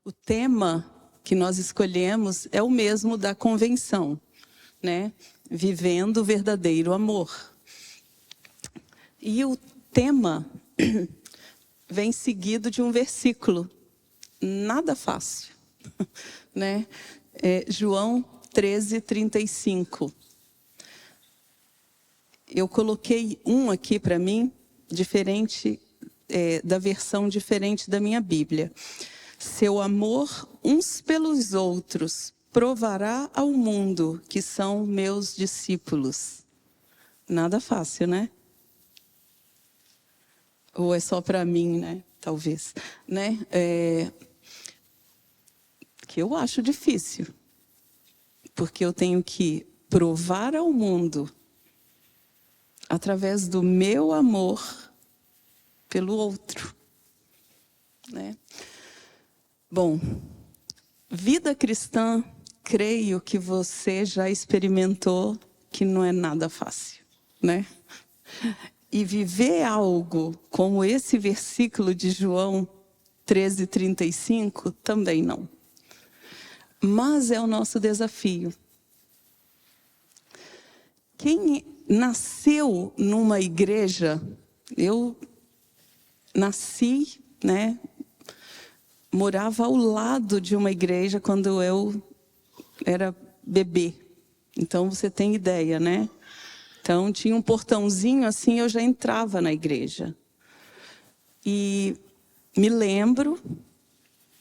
O tema que nós escolhemos é o mesmo da convenção, né? Vivendo o verdadeiro amor. E o tema vem seguido de um versículo, nada fácil, né? João 13:35. Eu coloquei um aqui para mim, diferente, da versão diferente da minha Bíblia. Seu amor uns pelos outros provará ao mundo que são meus discípulos. Nada fácil, né? Ou é só para mim, né? Talvez, né? Que eu acho difícil, porque eu tenho que provar ao mundo através do meu amor pelo outro, né? Bom, vida cristã, creio que você já experimentou que não é nada fácil, né? E viver algo como esse versículo de João 13:35 também não. Mas é o nosso desafio. Quem nasceu numa igreja, eu nasci, né? Morava ao lado de uma igreja quando eu era bebê. Então você tem ideia, né? Então tinha um portãozinho assim, eu já entrava na igreja. E me lembro,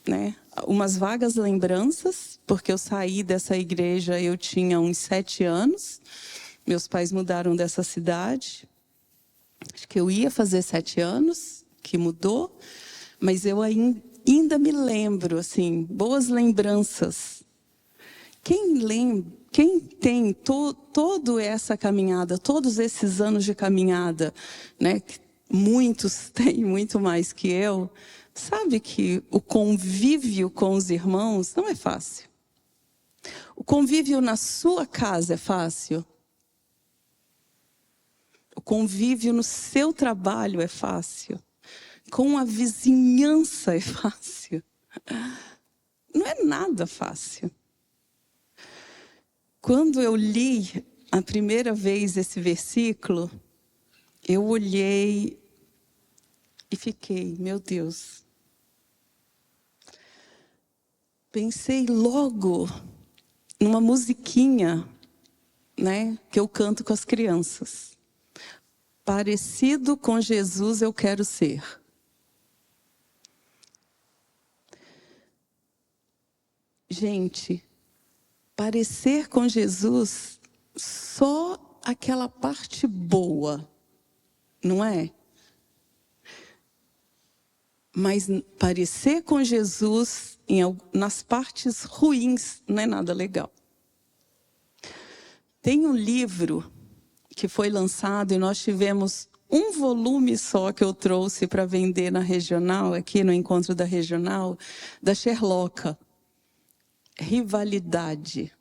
né, umas vagas lembranças, porque eu saí dessa igreja, eu tinha uns 7 anos. Meus pais mudaram dessa cidade. Acho que eu ia fazer 7 anos, que mudou. Mas eu ainda me lembro, assim, boas lembranças. Quem tem toda essa caminhada, todos esses anos de caminhada, né, que muitos têm muito mais que eu, sabe que o convívio com os irmãos não é fácil. O convívio na sua casa é fácil. O convívio no seu trabalho é fácil. Com a vizinhança é fácil. Não é nada fácil. Quando eu li a primeira vez esse versículo, eu olhei e fiquei, meu Deus. Pensei logo numa musiquinha, né, que eu canto com as crianças. Parecido com Jesus eu quero ser. Gente, parecer com Jesus, só aquela parte boa, não é? Mas parecer com Jesus nas partes ruins não é nada legal. Tem um livro que foi lançado e nós tivemos um volume só que eu trouxe para vender na Regional, aqui no Encontro da Regional, da Sherlocka. Rivalidade.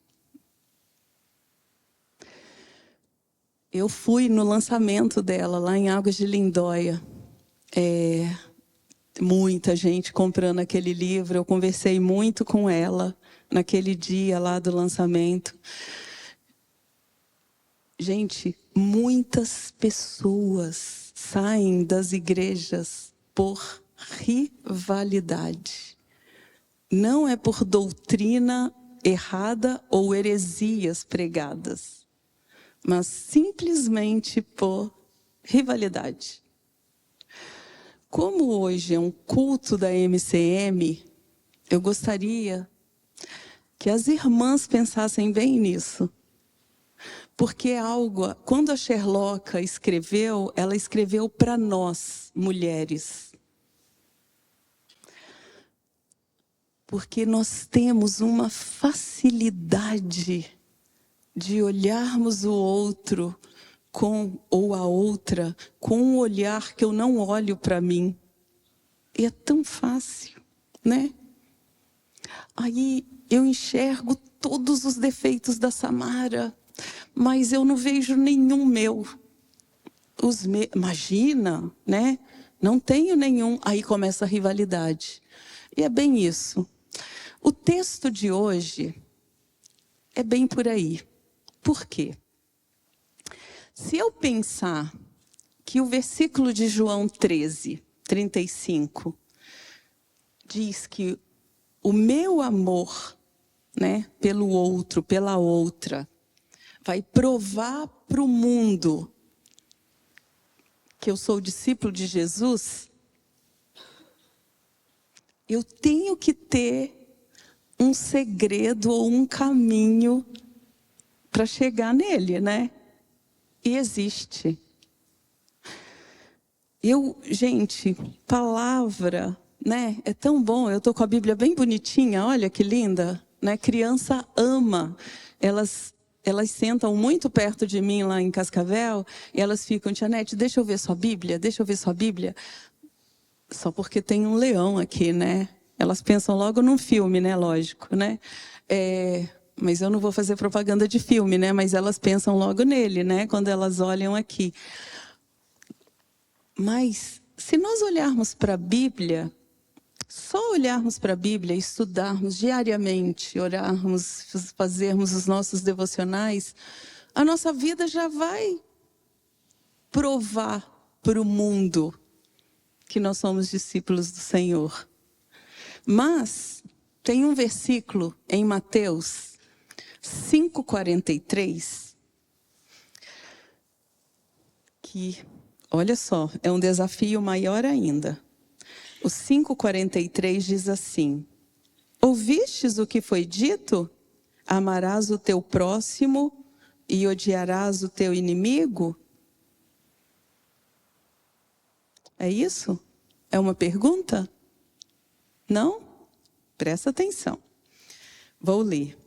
Eu fui no lançamento dela, lá em Águas de Lindóia. Muita gente comprando aquele livro. Eu conversei muito com ela naquele dia lá do lançamento. Gente, muitas pessoas saem das igrejas por rivalidade. Não é por doutrina errada ou heresias pregadas, mas simplesmente por rivalidade. Como hoje é um culto da MCM, eu gostaria que as irmãs pensassem bem nisso. Porque quando a Sherlocka escreveu, ela escreveu para nós, mulheres. Porque nós temos uma facilidade de olharmos o outro ou a outra com um olhar que eu não olho para mim. E é tão fácil, né? Aí eu enxergo todos os defeitos da Samara, mas eu não vejo nenhum meu. Imagina, né? Não tenho nenhum. Aí começa a rivalidade. E é bem isso. O texto de hoje é bem por aí. Por quê? Se eu pensar que o versículo de João 13, 35, diz que o meu amor, né, pelo outro, pela outra, vai provar para o mundo que eu sou discípulo de Jesus, eu tenho que ter um segredo ou um caminho para chegar nele, né? E existe. Gente, palavra, né? É tão bom. Eu tô com a Bíblia bem bonitinha, olha que linda, né? Criança ama. Elas sentam muito perto de mim lá em Cascavel e elas ficam, Tia Nete, deixa eu ver sua Bíblia, deixa eu ver sua Bíblia. Só porque tem um leão aqui, né? Elas pensam logo num filme, né? Lógico, né? Mas eu não vou fazer propaganda de filme, né? Mas elas pensam logo nele, né? Quando elas olham aqui. Mas, se nós olharmos para a Bíblia, só olharmos para a Bíblia, estudarmos diariamente, orarmos, fazermos os nossos devocionais, a nossa vida já vai provar para o mundo que nós somos discípulos do Senhor. Mas tem um versículo em Mateus 5,43 que, olha só, é um desafio maior ainda. O 5,43 diz assim: ouvistes o que foi dito? Amarás o teu próximo e odiarás o teu inimigo? É isso? É uma pergunta? Não? Presta atenção. Vou ler.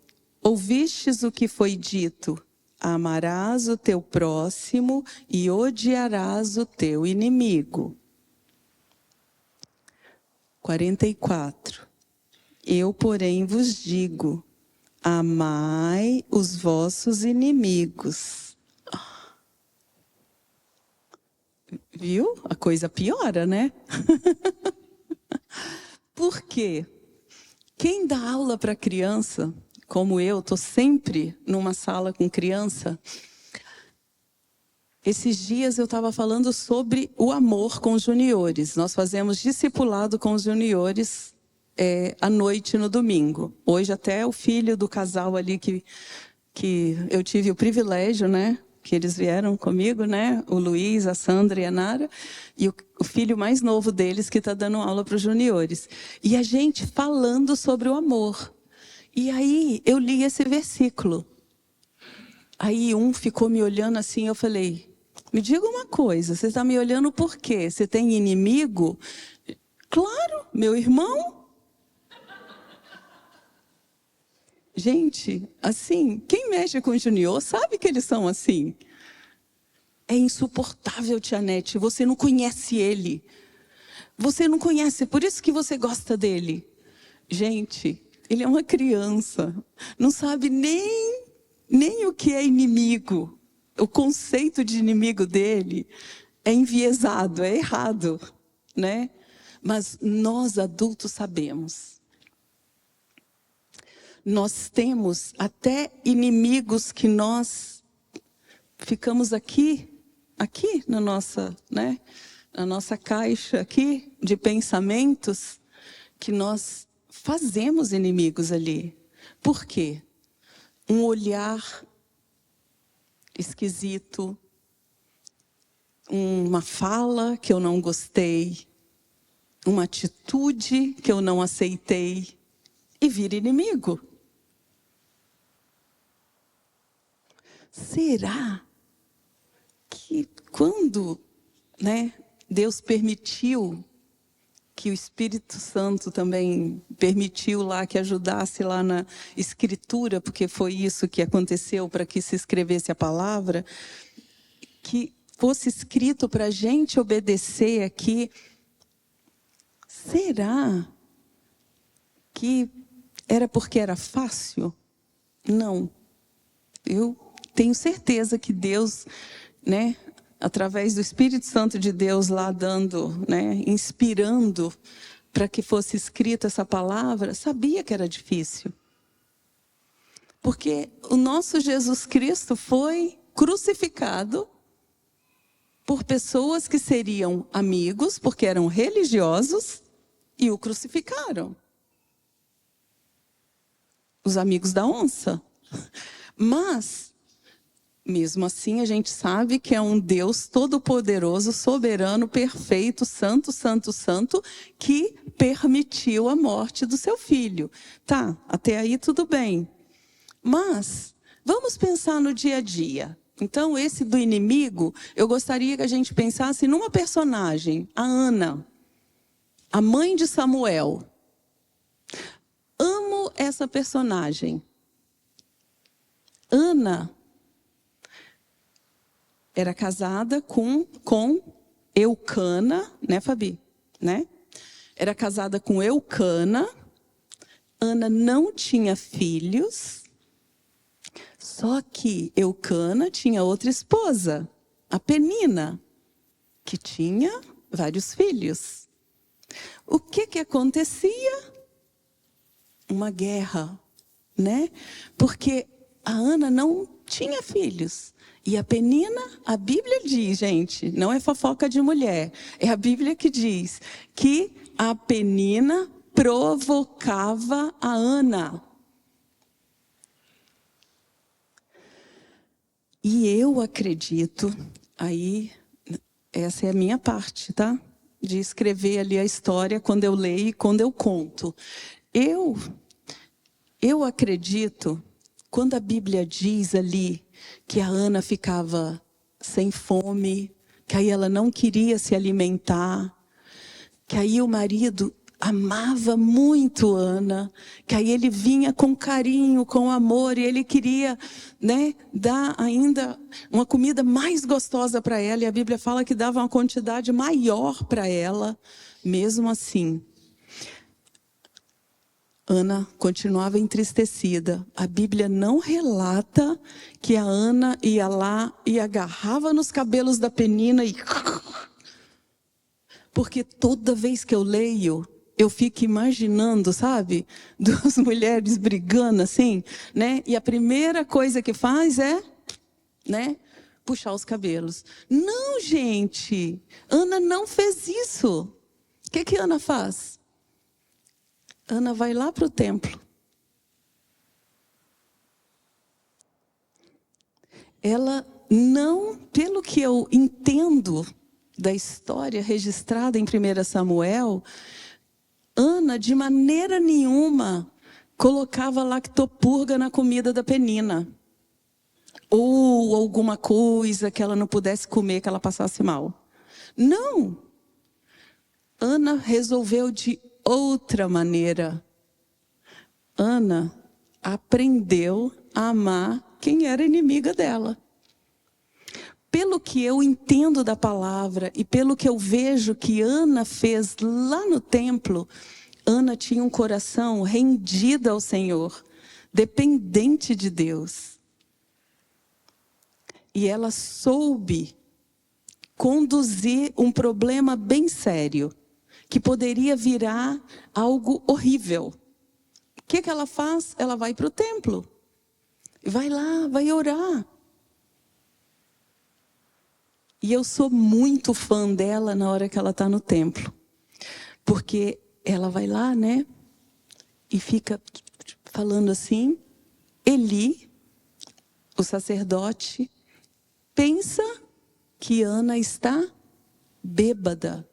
Ouvistes o que foi dito? Amarás o teu próximo e odiarás o teu inimigo. 44. Eu, porém, vos digo: amai os vossos inimigos. Viu? A coisa piora, né? Por quê? Quem dá aula para criança, como eu, estou sempre numa sala com criança. Esses dias eu estava falando sobre o amor com os juniores. Nós fazemos discipulado com os juniores à noite no domingo. Hoje até o filho do casal ali que eu tive o privilégio, né? Que eles vieram comigo, né? O Luiz, a Sandra e a Nara. E o filho mais novo deles que está dando aula para os juniores. E a gente falando sobre o amor. E aí eu li esse versículo. Aí um ficou me olhando assim, eu falei: me diga uma coisa, você está me olhando por quê? Você tem inimigo? Claro, meu irmão. Gente, assim, quem mexe com o junior sabe que eles são assim. É insuportável, Tia Nete, você não conhece ele. Você não conhece, por isso que você gosta dele. Gente, ele é uma criança, não sabe nem o que é inimigo. O conceito de inimigo dele é enviesado, é errado, né? Mas nós adultos sabemos. Nós temos até inimigos que nós ficamos aqui na nossa, né? Na nossa caixa aqui de pensamentos, que nós fazemos inimigos ali. Por quê? Um olhar esquisito, uma fala que eu não gostei, uma atitude que eu não aceitei, e vira inimigo. Será que quando, né, Deus permitiu que o Espírito Santo também permitiu lá que ajudasse lá na escritura, porque foi isso que aconteceu para que se escrevesse a palavra, que fosse escrito para a gente obedecer aqui? Será que era porque era fácil? Não. Eu tenho certeza que Deus, né, através do Espírito Santo de Deus lá dando, né, inspirando para que fosse escrita essa palavra, sabia que era difícil. Porque o nosso Jesus Cristo foi crucificado por pessoas que seriam amigos, porque eram religiosos, e o crucificaram. Os amigos da onça. Mas, mesmo assim, a gente sabe que é um Deus todo-poderoso, soberano, perfeito, santo, santo, santo, que permitiu a morte do seu filho. Tá, até aí tudo bem. Mas, vamos pensar no dia a dia. Então, esse do inimigo, eu gostaria que a gente pensasse numa personagem, a Ana, a mãe de Samuel. Amo essa personagem. Ana era casada com Eucana, né, Fabi? Né? Era casada com Eucana. Ana não tinha filhos. Só que Eucana tinha outra esposa, a Penina, que tinha vários filhos. O que acontecia? Uma guerra, né? Porque a Ana não tinha filhos. E a Penina, a Bíblia diz, gente, não é fofoca de mulher, é a Bíblia que diz que a Penina provocava a Ana. E eu acredito, aí, essa é a minha parte, tá? De escrever ali a história quando eu leio e quando eu conto. Eu acredito, quando a Bíblia diz ali que a Ana ficava sem fome, que aí ela não queria se alimentar, que aí o marido amava muito Ana, que aí ele vinha com carinho, com amor, e ele queria, né, dar ainda uma comida mais gostosa para ela, e a Bíblia fala que dava uma quantidade maior para ela, mesmo assim. Ana continuava entristecida. A Bíblia não relata que a Ana ia lá e agarrava nos cabelos da Penina e... Porque toda vez que eu leio, eu fico imaginando, sabe? Duas mulheres brigando assim, né? E a primeira coisa que faz é, né? Puxar os cabelos. Não, gente! Ana não fez isso. O que Ana faz? Ana vai lá para o templo. Ela não, pelo que eu entendo da história registrada em 1 Samuel, Ana de maneira nenhuma colocava lactopurga na comida da Penina. Ou alguma coisa que ela não pudesse comer, que ela passasse mal. Não! Ana resolveu de outra maneira. Ana aprendeu a amar quem era inimiga dela. Pelo que eu entendo da palavra e pelo que eu vejo que Ana fez lá no templo, Ana tinha um coração rendido ao Senhor, dependente de Deus. E ela soube conduzir um problema bem sério, que poderia virar algo horrível. O que ela faz? Ela vai para o templo. Vai lá, vai orar. E eu sou muito fã dela na hora que ela está no templo. Porque ela vai lá, né? E fica falando assim. Eli, o sacerdote, pensa que Ana está bêbada.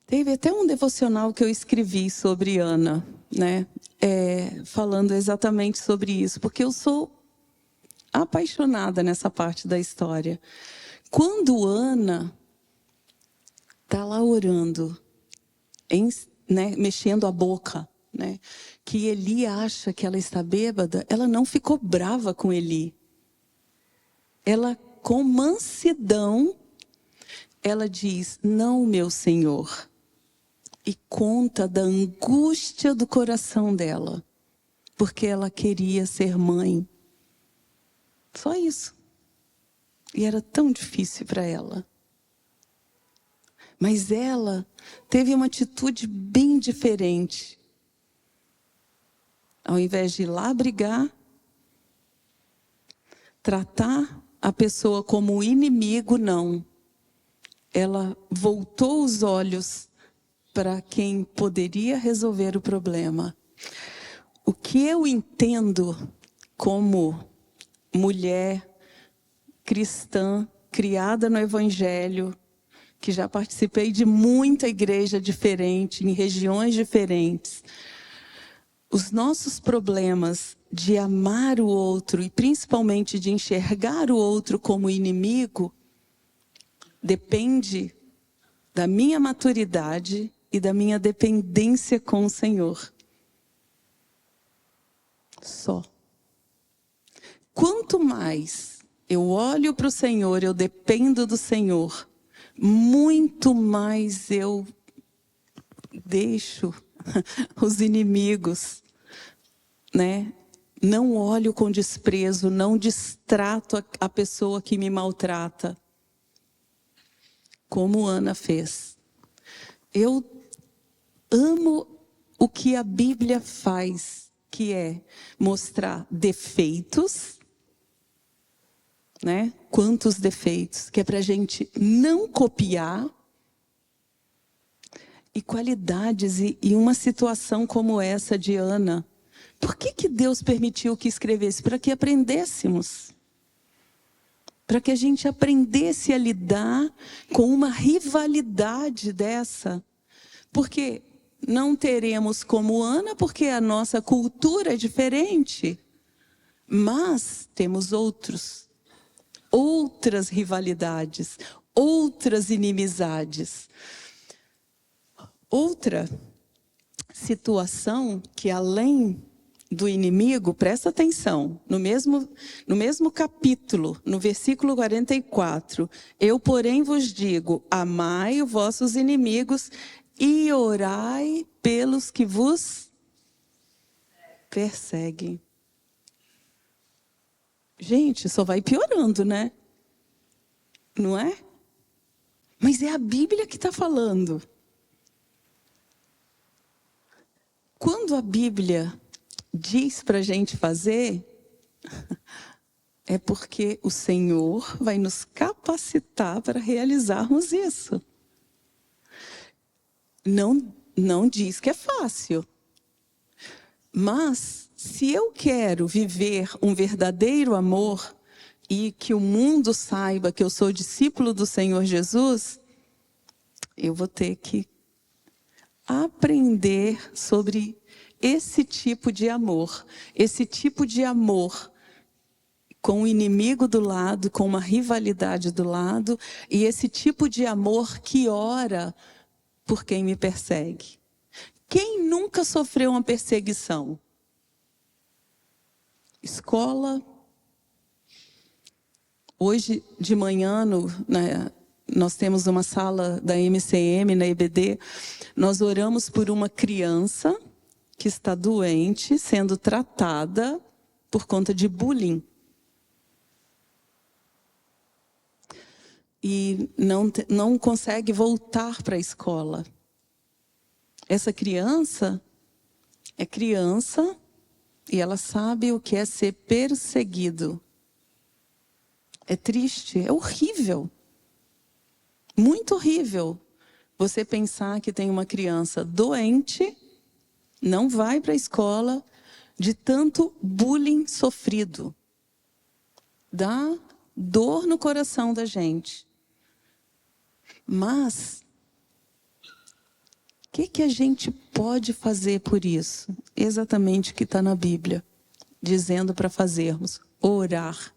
Teve até um devocional que eu escrevi sobre Ana, né? Falando exatamente sobre isso. Porque eu sou apaixonada nessa parte da história. Quando Ana está lá orando, né, mexendo a boca, né, que Eli acha que ela está bêbada, ela não ficou brava com Eli. Ela, com mansidão, ela diz, não, meu Senhor. E conta da angústia do coração dela, porque ela queria ser mãe. Só isso. E era tão difícil para ela. Mas ela teve uma atitude bem diferente. Ao invés de ir lá brigar, tratar a pessoa como inimigo, não. Ela voltou os olhos para quem poderia resolver o problema. O que eu entendo como mulher cristã, criada no Evangelho, que já participei de muita igreja diferente, em regiões diferentes, os nossos problemas de amar o outro e principalmente de enxergar o outro como inimigo, depende da minha maturidade e da minha dependência com o Senhor. Só. Quanto mais eu olho para o Senhor, eu dependo do Senhor, muito mais eu deixo os inimigos, né? Não olho com desprezo, não destrato a pessoa que me maltrata, como Ana fez. Eu amo o que a Bíblia faz, que é mostrar defeitos, né? Quantos defeitos, que é para a gente não copiar, e qualidades, e uma situação como essa de Ana. Por que Deus permitiu que escrevesse? Para que aprendêssemos. Para que a gente aprendesse a lidar com uma rivalidade dessa. Porque não teremos como Ana, porque a nossa cultura é diferente. Mas temos outras rivalidades, outras inimizades. Outra situação que além do inimigo, presta atenção, no mesmo capítulo, no versículo 44, eu, porém, vos digo, amai os vossos inimigos e orai pelos que vos perseguem. Gente, só vai piorando, né? Não é? Mas é a Bíblia que está falando. Quando a Bíblia diz para a gente fazer, é porque o Senhor vai nos capacitar para realizarmos isso. Não diz que é fácil. Mas, se eu quero viver um verdadeiro amor e que o mundo saiba que eu sou discípulo do Senhor Jesus, eu vou ter que aprender sobre esse tipo de amor. Esse tipo de amor com o inimigo do lado, com uma rivalidade do lado, e esse tipo de amor que ora por quem me persegue. Quem nunca sofreu uma perseguição? Escola. Hoje de manhã, nós temos uma sala da MCM, na EBD, nós oramos por uma criança que está doente, sendo tratada por conta de bullying. E não consegue voltar para a escola. Essa criança é criança e ela sabe o que é ser perseguido. É triste, é horrível. Muito horrível você pensar que tem uma criança doente, não vai para a escola, de tanto bullying sofrido. Dá dor no coração da gente. Mas, o que a gente pode fazer por isso? Exatamente o que está na Bíblia, dizendo para fazermos, orar.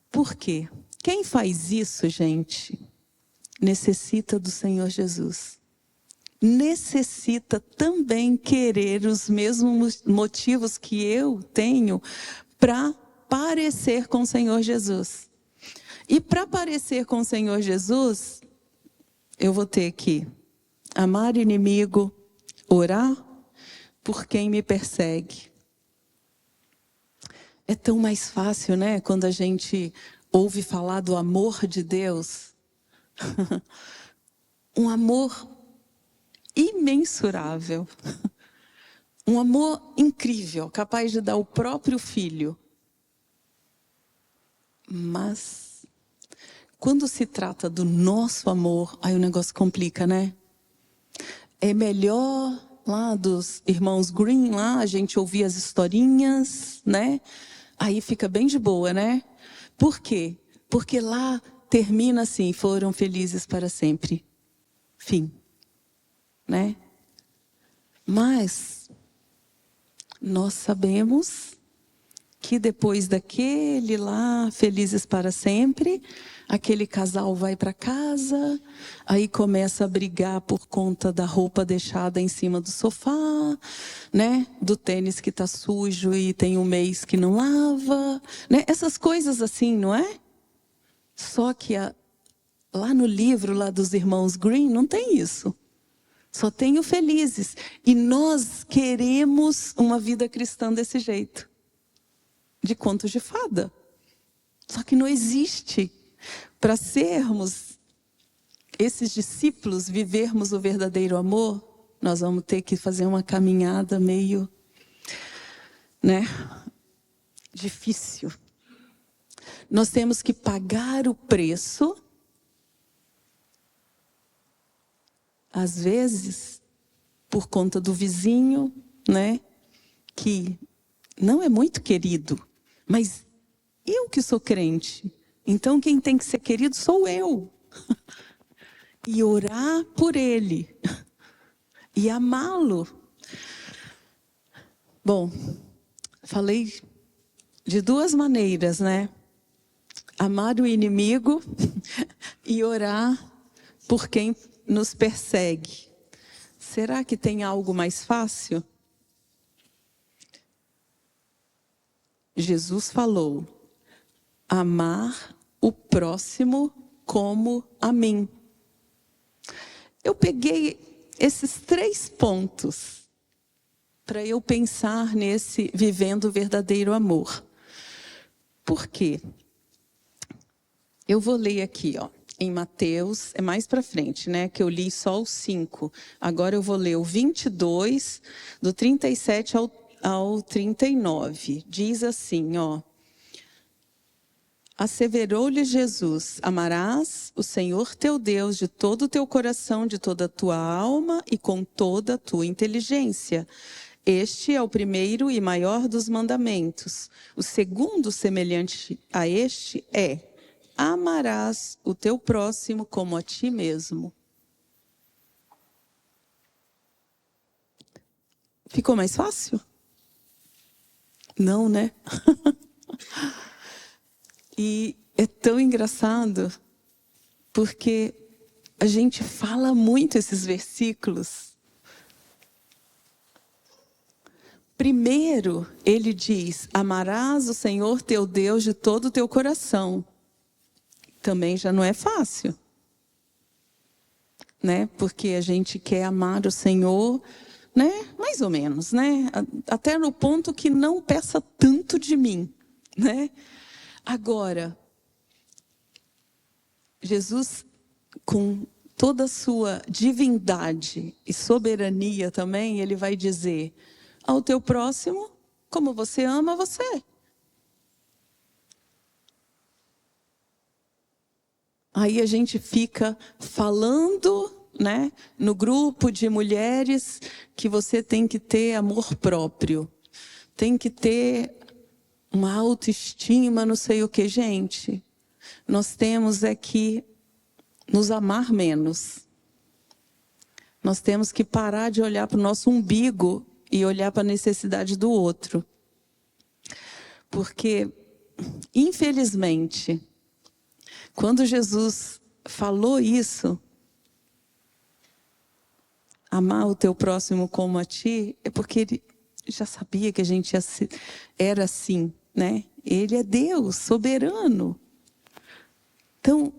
Por quê? Quem faz isso, gente, necessita do Senhor Jesus. Necessita também querer os mesmos motivos que eu tenho para parecer com o Senhor Jesus. E para parecer com o Senhor Jesus, eu vou ter que amar o inimigo, orar por quem me persegue. É tão mais fácil, né? Quando a gente ouve falar do amor de Deus. um amor imensurável, um amor incrível, capaz de dar o próprio filho. Mas, quando se trata do nosso amor, aí o negócio complica, né? É melhor lá dos irmãos Green, lá a gente ouvir as historinhas, né? Aí fica bem de boa, né? Por quê? Porque lá termina assim, foram felizes para sempre. Fim. Né? Mas nós sabemos que depois daquele lá, felizes para sempre, aquele casal vai para casa, aí começa a brigar por conta da roupa deixada em cima do sofá, né? Do tênis que está sujo e tem um mês que não lava, né? Essas coisas assim, não é? Só que lá no livro lá dos irmãos Green não tem isso. Só tem o felizes. E nós queremos uma vida cristã desse jeito. De contos de fada. Só que não existe. Para sermos esses discípulos, vivermos o verdadeiro amor, nós vamos ter que fazer uma caminhada meio, né, difícil. Nós temos que pagar o preço, às vezes, por conta do vizinho, né, que não é muito querido, mas eu que sou crente, então quem tem que ser querido sou eu. E orar por ele. E amá-lo. Bom, falei de duas maneiras, né? Amar o inimigo e orar por quem nos persegue. Será que tem algo mais fácil? Jesus falou: amar o próximo como a mim. Eu peguei esses 3 pontos para eu pensar nesse vivendo o verdadeiro amor. Por quê? Eu vou ler aqui, ó, em Mateus, é mais para frente, né? Que eu li só o 5. Agora eu vou ler o 22, do 37 ao 39. Diz assim, ó. Asseverou-lhe Jesus: amarás o Senhor teu Deus de todo o teu coração, de toda a tua alma e com toda a tua inteligência. Este é o primeiro e maior dos mandamentos. O segundo, semelhante a este, é: amarás o teu próximo como a ti mesmo. Ficou mais fácil? Não, né? E é tão engraçado, porque a gente fala muito esses versículos. Primeiro, ele diz: amarás o Senhor teu Deus de todo o teu coração. Também já não é fácil, né? Porque a gente quer amar o Senhor, né? Mais ou menos, né? Até no ponto que não peça tanto de mim, né? Agora, Jesus, com toda a sua divindade e soberania também, ele vai dizer ao teu próximo como você ama você. Aí a gente fica falando, né, no grupo de mulheres que você tem que ter amor próprio, tem que ter uma autoestima, não sei o que, gente. Nós temos é que nos amar menos. Nós temos que parar de olhar para o nosso umbigo e olhar para a necessidade do outro. Porque, infelizmente, quando Jesus falou isso, amar o teu próximo como a ti, é porque ele já sabia que a gente era assim, né? Ele é Deus, soberano. Então,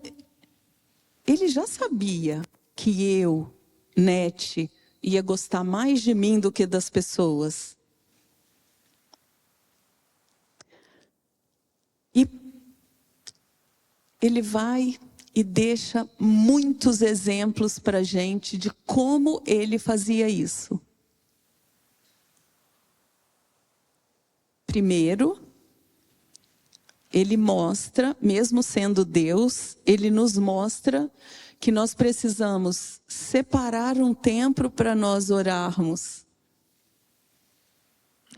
ele já sabia que eu, Nete, ia gostar mais de mim do que das pessoas. E ele vai e deixa muitos exemplos para a gente de como ele fazia isso. Primeiro, ele mostra, mesmo sendo Deus, ele nos mostra que nós precisamos separar um tempo para nós orarmos.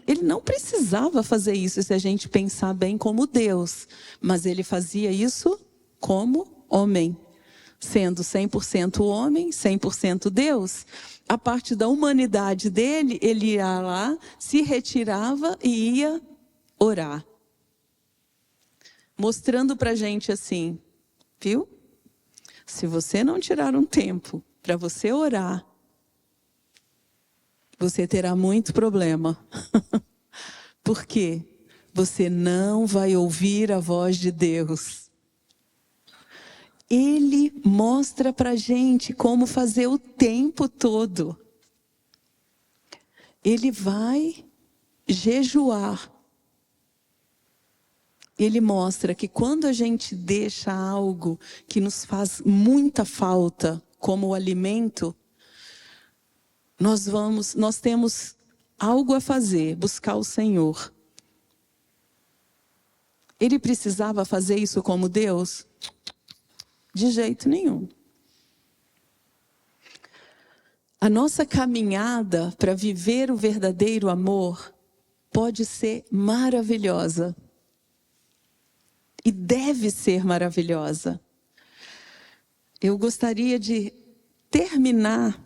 Ele não precisava fazer isso se a gente pensar bem como Deus, mas ele fazia isso como homem, sendo 100% homem, 100% Deus. A parte da humanidade dele, ele ia lá, se retirava e ia orar. Mostrando para a gente assim, viu? Se você não tirar um tempo para você orar, você terá muito problema. Por quê? Você não vai ouvir a voz de Deus. Ele mostra para a gente como fazer o tempo todo. Ele vai jejuar. Ele mostra que quando a gente deixa algo que nos faz muita falta, como o alimento, nós temos algo a fazer, buscar o Senhor. Ele precisava fazer isso como Deus? De jeito nenhum. A nossa caminhada para viver o verdadeiro amor pode ser maravilhosa. E deve ser maravilhosa. Eu gostaria de terminar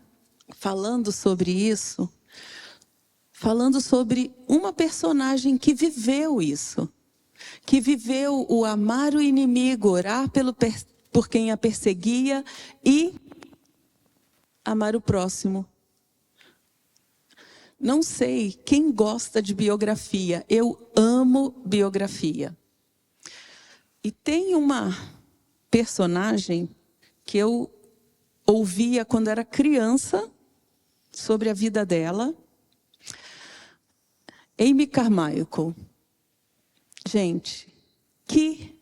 falando sobre isso, falando sobre uma personagem que viveu isso. Que viveu o amar o inimigo, orar por quem a perseguia e amar o próximo. Não sei quem gosta de biografia, eu amo biografia. E tem uma personagem que eu ouvia quando era criança, sobre a vida dela, Amy Carmichael. Gente, que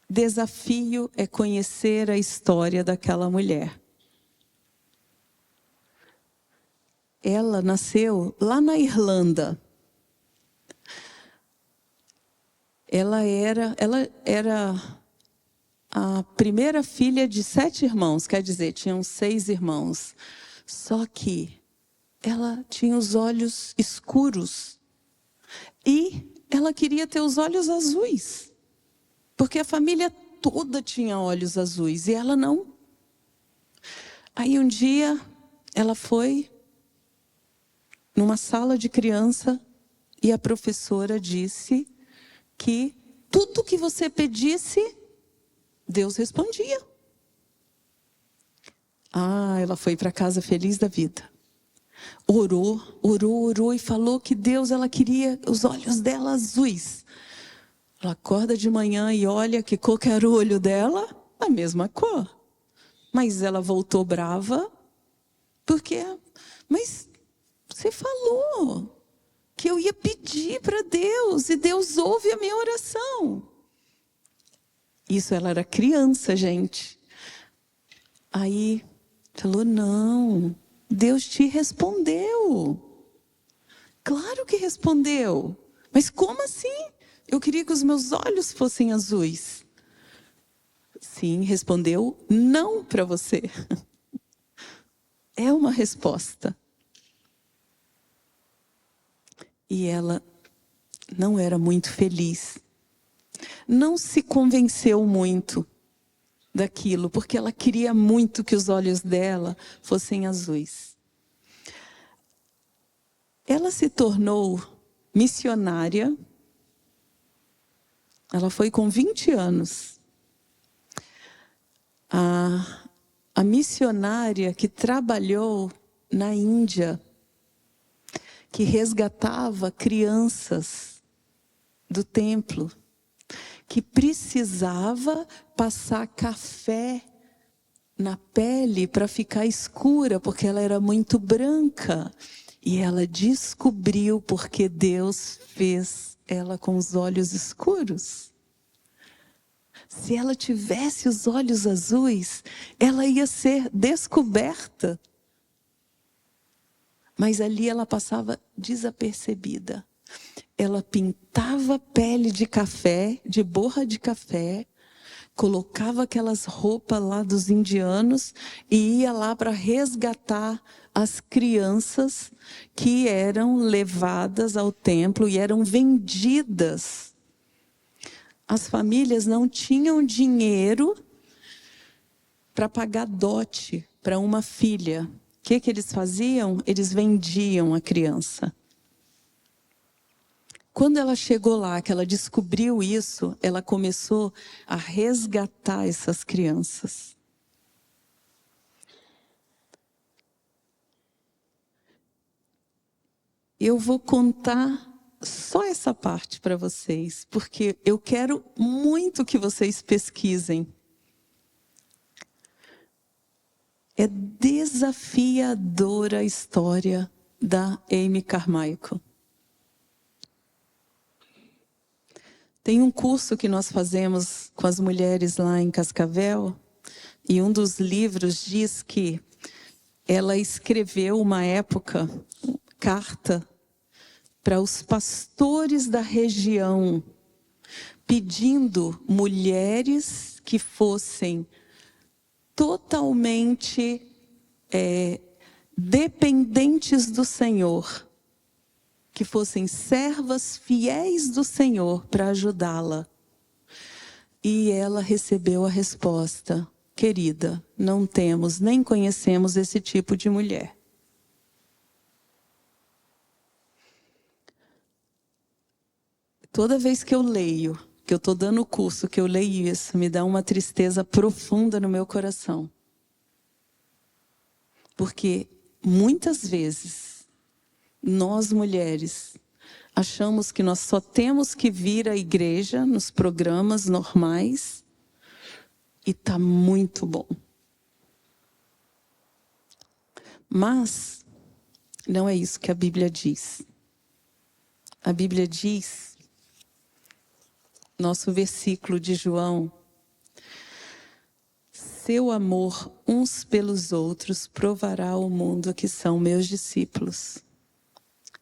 desafio é conhecer a história daquela mulher. Ela nasceu lá na Irlanda. Ela era a primeira filha de 7 irmãos, quer dizer, tinham 6 irmãos. Só que ela tinha os olhos escuros e ela queria ter os olhos azuis, porque a família toda tinha olhos azuis e ela não. Aí um dia ela foi numa sala de criança e a professora disse que tudo que você pedisse, Deus respondia. Ela foi para casa feliz da vida. Orou e falou que Deus, ela queria os olhos dela azuis. Ela acorda de manhã e olha que cor que era o olho dela, a mesma cor. Mas ela voltou brava, porque, mas você falou que eu ia pedir para Deus, e Deus ouve a minha oração. Isso, ela era criança, gente. Aí, falou, não, Deus te respondeu. Claro que respondeu. Mas como assim? Eu queria que os meus olhos fossem azuis. Sim, respondeu não para você. É uma resposta. E ela não era muito feliz. Não se convenceu muito daquilo, porque ela queria muito que os olhos dela fossem azuis. Ela se tornou missionária. Ela foi com 20 anos. A missionária que trabalhou na Índia, que resgatava crianças do templo, que precisava passar café na pele para ficar escura, porque ela era muito branca. E ela descobriu porque Deus fez ela com os olhos escuros. Se ela tivesse os olhos azuis, ela ia ser descoberta. Mas ali ela passava desapercebida. Ela pintava pele de café, de borra de café, colocava aquelas roupas lá dos indianos e ia lá para resgatar as crianças que eram levadas ao templo e eram vendidas. As famílias não tinham dinheiro para pagar dote para uma filha. O que eles faziam? Eles vendiam a criança. Quando ela chegou lá, que ela descobriu isso, ela começou a resgatar essas crianças. Eu vou contar só essa parte para vocês, porque eu quero muito que vocês pesquisem. É desafiadora a história da Amy Carmichael. Tem um curso que nós fazemos com as mulheres lá em Cascavel, e um dos livros diz que ela escreveu uma época, carta para os pastores da região, pedindo mulheres que fossem totalmente dependentes do Senhor, que fossem servas fiéis do Senhor para ajudá-la. E ela recebeu a resposta: querida, não temos nem conhecemos esse tipo de mulher. Toda vez que eu leio, que eu estou dando o curso, que eu leio isso, me dá uma tristeza profunda no meu coração. Porque muitas vezes, nós mulheres, achamos que nós só temos que vir à igreja nos programas normais e está muito bom. Mas não é isso que a Bíblia diz. A Bíblia diz, nosso versículo de João: seu amor uns pelos outros provará ao mundo que são meus discípulos.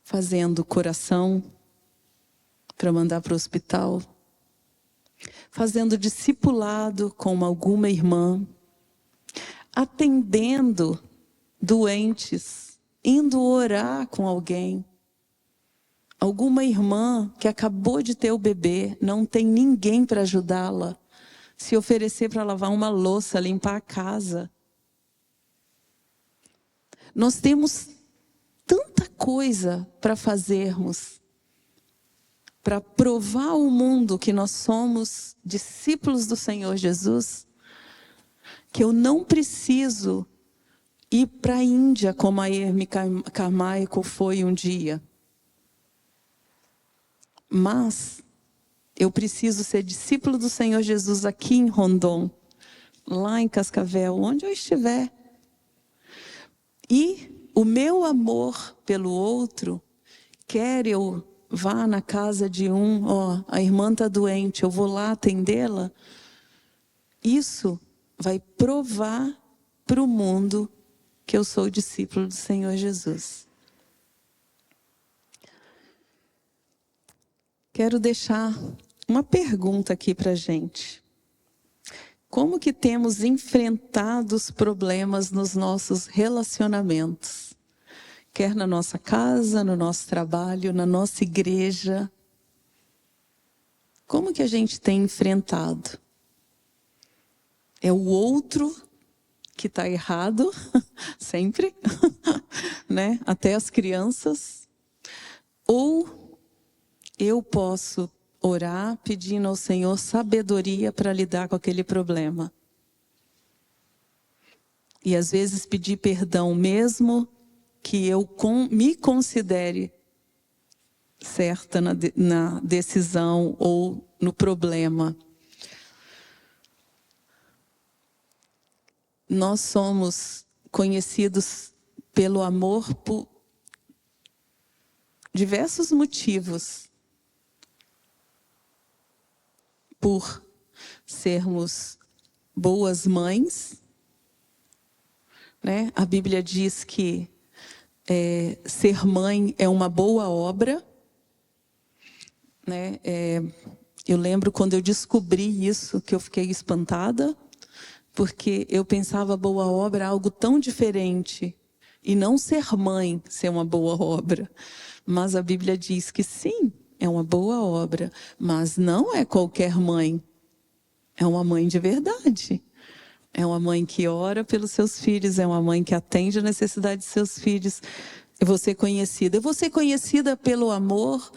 Fazendo coração para mandar para o hospital, fazendo discipulado com alguma irmã, atendendo doentes, indo orar com alguém. Alguma irmã que acabou de ter o bebê, não tem ninguém para ajudá-la, se oferecer para lavar uma louça, limpar a casa. Nós temos tanta coisa para fazermos, para provar ao mundo que nós somos discípulos do Senhor Jesus, que eu não preciso ir para a Índia como a Amy Carmichael foi um dia. Mas eu preciso ser discípulo do Senhor Jesus aqui em Rondon, lá em Cascavel, onde eu estiver. E o meu amor pelo outro, quer eu vá na casa de a irmã está doente, eu vou lá atendê-la, isso vai provar para o mundo que eu sou discípulo do Senhor Jesus. Quero deixar uma pergunta aqui para a gente. Como que temos enfrentado os problemas nos nossos relacionamentos? Quer na nossa casa, no nosso trabalho, na nossa igreja. Como que a gente tem enfrentado? É o outro que está errado, sempre, né? Até as crianças. Ou eu posso orar pedindo ao Senhor sabedoria para lidar com aquele problema. E às vezes pedir perdão mesmo que eu me considere certa na decisão ou no problema. Nós somos conhecidos pelo amor por diversos motivos. Por sermos boas mães, né? A Bíblia diz que ser mãe é uma boa obra, né? Eu lembro quando eu descobri isso, que eu fiquei espantada, porque eu pensava boa obra algo tão diferente, e não ser mãe ser uma boa obra. Mas a Bíblia diz que sim, é uma boa obra, mas não é qualquer mãe. É uma mãe de verdade. É uma mãe que ora pelos seus filhos, é uma mãe que atende a necessidade de seus filhos. Eu vou ser conhecida. Eu vou ser conhecida pelo amor,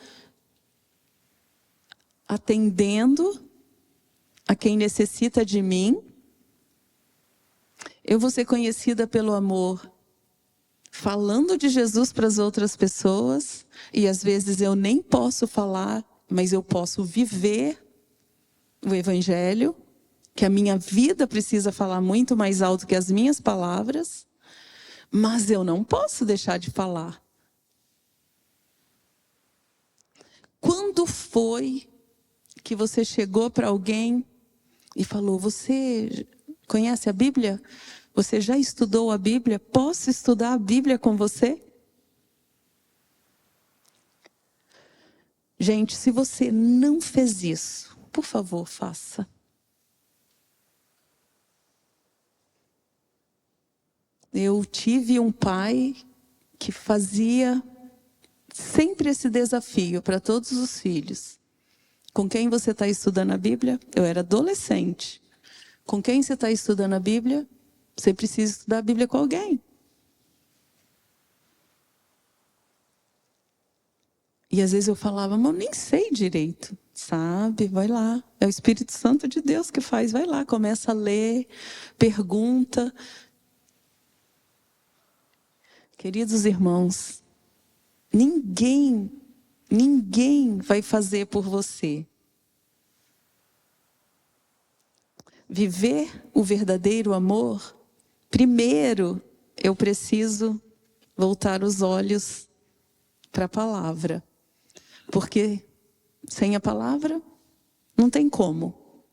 atendendo a quem necessita de mim. Eu vou ser conhecida pelo amor, falando de Jesus para as outras pessoas. E às vezes eu nem posso falar, mas eu posso viver o Evangelho, que a minha vida precisa falar muito mais alto que as minhas palavras, mas eu não posso deixar de falar. Quando foi que você chegou para alguém e falou: você conhece a Bíblia? Você já estudou a Bíblia? Posso estudar a Bíblia com você? Gente, se você não fez isso, por favor, faça. Eu tive um pai que fazia sempre esse desafio para todos os filhos. Com quem você está estudando a Bíblia? Eu era adolescente. Com quem você está estudando a Bíblia? Você precisa estudar a Bíblia com alguém. E às vezes eu falava: mas eu nem sei direito. Sabe, vai lá. É o Espírito Santo de Deus que faz. Vai lá, começa a ler, pergunta. Queridos irmãos, ninguém vai fazer por você. Viver o verdadeiro amor, primeiro eu preciso voltar os olhos para a palavra. Porque sem a palavra não tem como.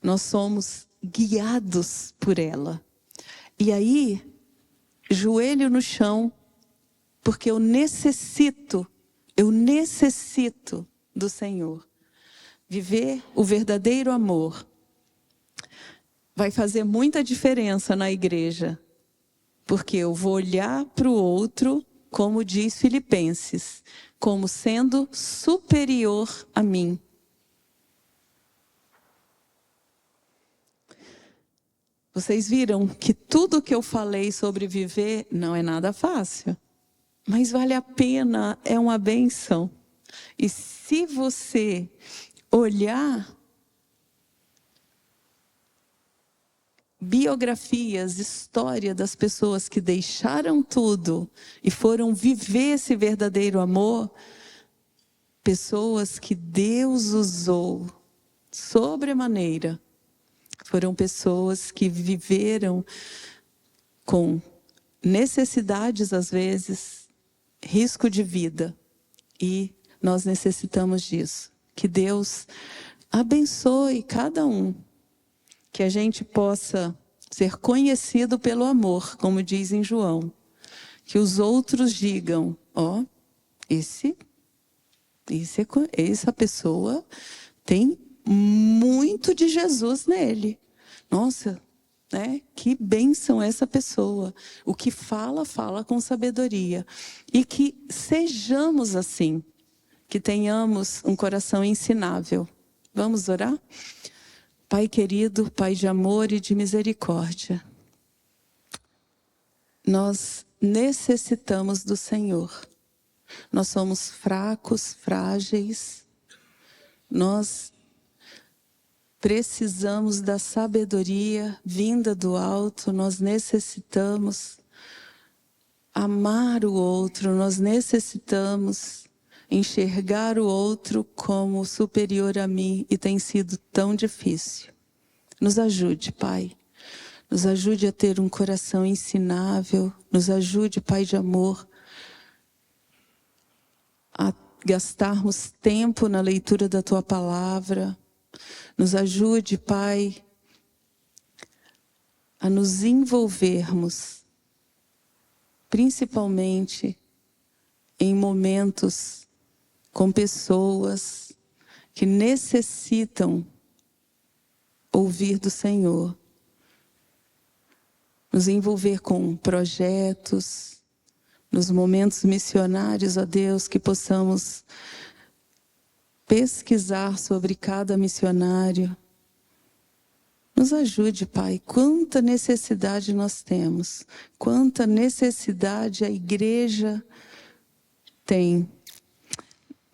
Nós somos guiados por ela. E aí, joelho no chão, porque eu necessito do Senhor. Viver o verdadeiro amor vai fazer muita diferença na igreja, porque eu vou olhar para o outro, como diz Filipenses, como sendo superior a mim. Vocês viram que tudo que eu falei sobre viver não é nada fácil, mas vale a pena, é uma bênção. E se você olhar biografias, história das pessoas que deixaram tudo e foram viver esse verdadeiro amor, pessoas que Deus usou sobremaneira, foram pessoas que viveram com necessidades às vezes, risco de vida, e nós necessitamos disso. Que Deus abençoe cada um, que a gente possa ser conhecido pelo amor, como diz em João. Que os outros digam: ó, essa pessoa tem muito de Jesus nele. Nossa, né? Que bênção essa pessoa. O que fala, fala com sabedoria. E que sejamos assim, que tenhamos um coração ensinável. Vamos orar? Pai querido, Pai de amor e de misericórdia, nós necessitamos do Senhor. Nós somos fracos, frágeis. Nós precisamos da sabedoria vinda do alto. Nós necessitamos amar o outro. Nós necessitamos enxergar o outro como superior a mim, e tem sido tão difícil. Nos ajude, Pai. Nos ajude a ter um coração ensinável. Nos ajude, Pai de amor, a gastarmos tempo na leitura da Tua palavra, Nos ajude, Pai, a nos envolvermos, principalmente em momentos com pessoas que necessitam ouvir do Senhor. Nos envolver com projetos, nos momentos missionários, ó Deus, que possamos pesquisar sobre cada missionário. Nos ajude, Pai, quanta necessidade nós temos, quanta necessidade a igreja tem.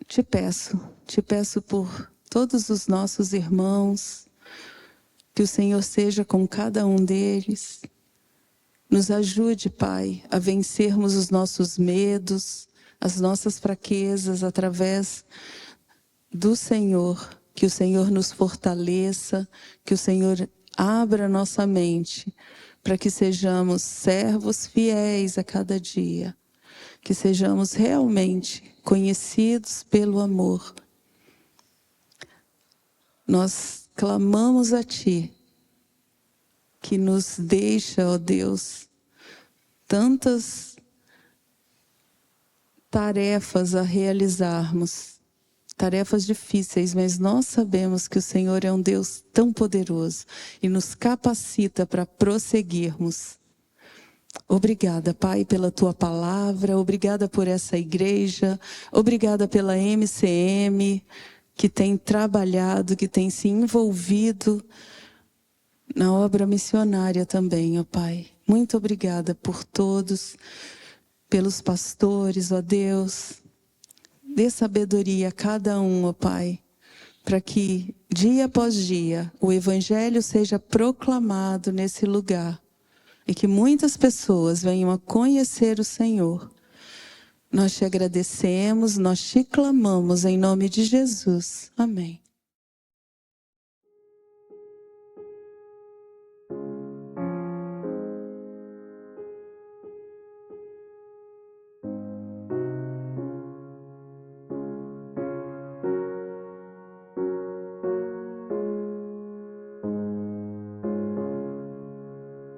Te peço por todos os nossos irmãos, que o Senhor seja com cada um deles. Nos ajude, Pai, a vencermos os nossos medos, as nossas fraquezas através do Senhor. Que o Senhor nos fortaleça, que o Senhor abra nossa mente, para que sejamos servos fiéis a cada dia. Que sejamos realmente conhecidos pelo amor. Nós clamamos a Ti, que nos deixa, ó Deus, tantas tarefas a realizarmos, tarefas difíceis, mas nós sabemos que o Senhor é um Deus tão poderoso e nos capacita para prosseguirmos. Obrigada, Pai, pela Tua palavra, obrigada por essa igreja, obrigada pela MCM, que tem trabalhado, que tem se envolvido na obra missionária também, ó Pai. Muito obrigada por todos, pelos pastores, ó Deus. Dê sabedoria a cada um, ó Pai, para que dia após dia o Evangelho seja proclamado nesse lugar e que muitas pessoas venham a conhecer o Senhor. Nós te agradecemos, nós te clamamos em nome de Jesus. Amém.